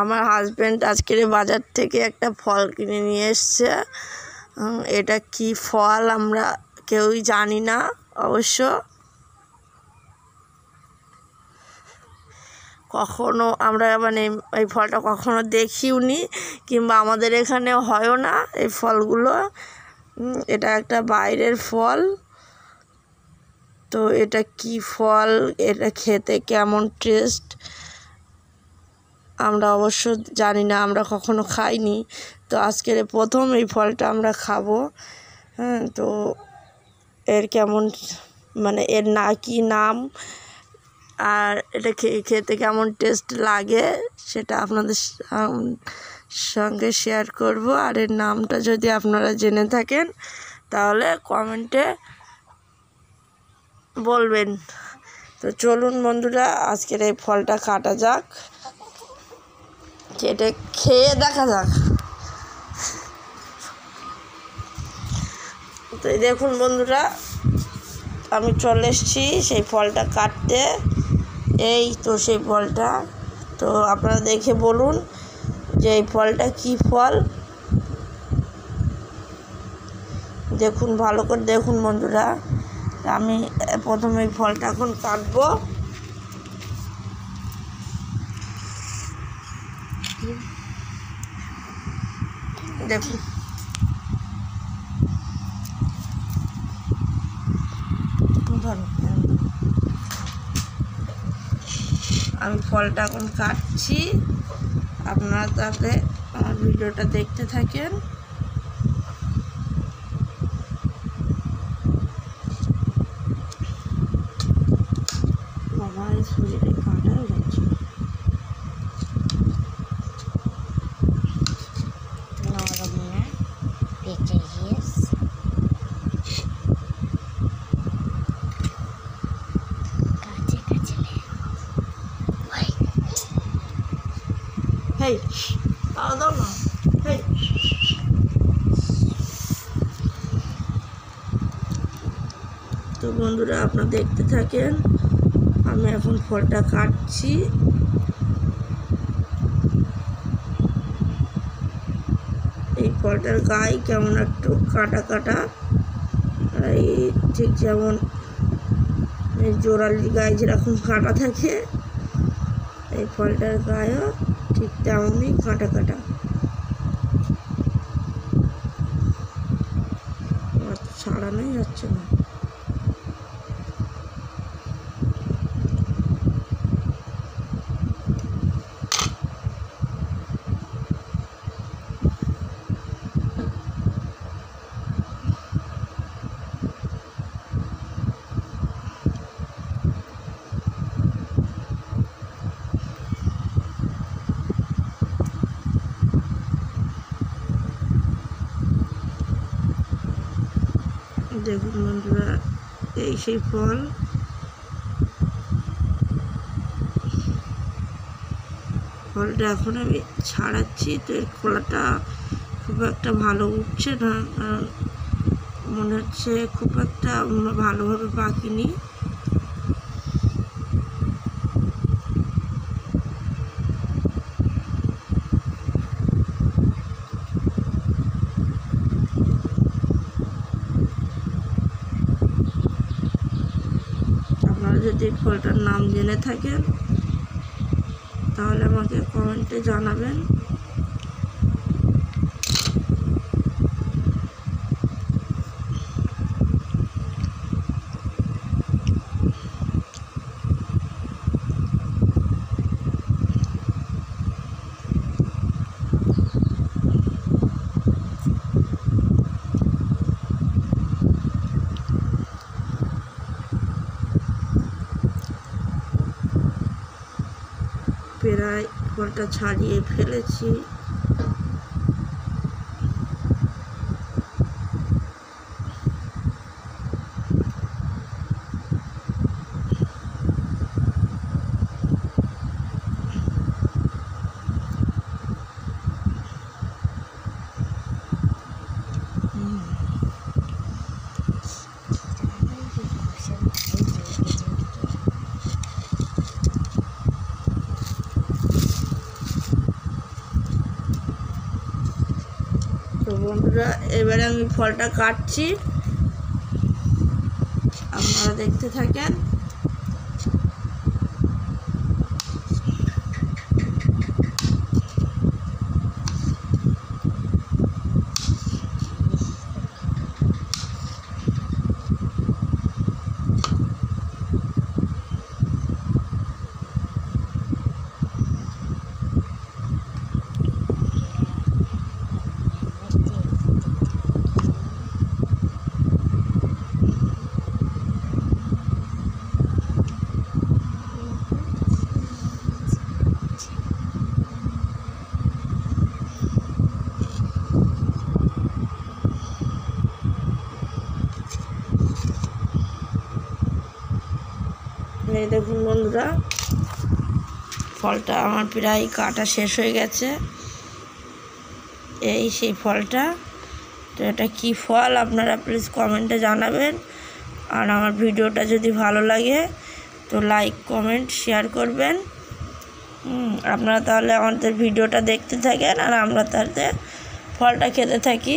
আমার হাজব্যান্ড আজকের বাজার থেকে একটা ফল কিনে নিয়ে এসছে। এটা কি ফল আমরা কেউই জানি না অবশ্য। কখনো আমরা এই ফলটা কখনো দেখিও নি, কিংবা আমাদের এখানে হয়ও না এই ফলগুলো। এটা একটা বাইরের ফল। তো এটা কি ফল, এটা খেতে কেমন টেস্ট আমরা অবশ্য জানি না, আমরা কখনো খাইনি। তো আজকের প্রথম এই ফলটা আমরা খাবো। তো এর কেমন এর কি নাম আর এটা খেতে কেমন টেস্ট লাগে সেটা আপনাদের সঙ্গে শেয়ার করব। আর এর নামটা যদি আপনারা জেনে থাকেন তাহলে কমেন্টে বলবেন। তো চলুন বন্ধুরা, আজকের এই ফলটা কাটা যাক, এটা খেয়ে দেখা যাক। তো দেখুন বন্ধুরা, আমি চলে এসেছি সেই ফলটা কাটতে। এই তো সেই ফলটা। তো আপনারা দেখে বলুন যে এই ফলটা কি ফল। দেখুন, ভালো করে দেখুন বন্ধুরা। আমি প্রথমে এই ফলটা এখন কাটবো। দেখুন, আমি ফলটা এখন কাটছি। আপনারা তাহলে আমার ভিডিওটা দেখতে থাকেন। বাবা, শরীরে কাটা হয়ে যাচ্ছে। হেই, তাও দাও না। হেই, তো বন্ধুরা আপনারা দেখতে থাকেন। আমি এখন ফলটা কাটছি। এই ফলটার গায়ে কেমন একটু কাটা কাটা, এই ঠিক যেমন জোরালির গায়ে যেরকম কাটা থাকে, এই ফলটার গায়েও ঠিক তেমনই কাটা কাটা। ছাড়ানোই যাচ্ছে না। দেখুন বন্ধুরা, এই সেই ফল। ফলটা এখন আমি ছাড়াচ্ছি। তো এর খোলাটা খুব একটা ভালো উঠছে না, কারণ মনে হচ্ছে খুব একটা ভালোভাবে পাকেনি। আপনারা যদি ফলটার নাম জেনে থাকেন তাহলে আমাকে কমেন্টে জানাবেন। প্রায় ফলটা ছাড়িয়ে ফেলেছি। বন্ধুরা এবারে আমি ফলটা কাটছি, আপনারা দেখতে থাকেন। এই দেখুন বন্ধুরা, ফলটা আমার প্রায় কাটা শেষ হয়ে গেছে। এই সেই ফলটা। তো এটা কী ফল আপনারা প্লিজ কমেন্টে জানাবেন। আর আমার ভিডিওটা যদি ভালো লাগে তো লাইক কমেন্ট শেয়ার করবেন। আপনারা তাহলে আমাদের ভিডিওটা দেখতে থাকেন আর আমরা তাহলে ফলটা খেতে থাকি।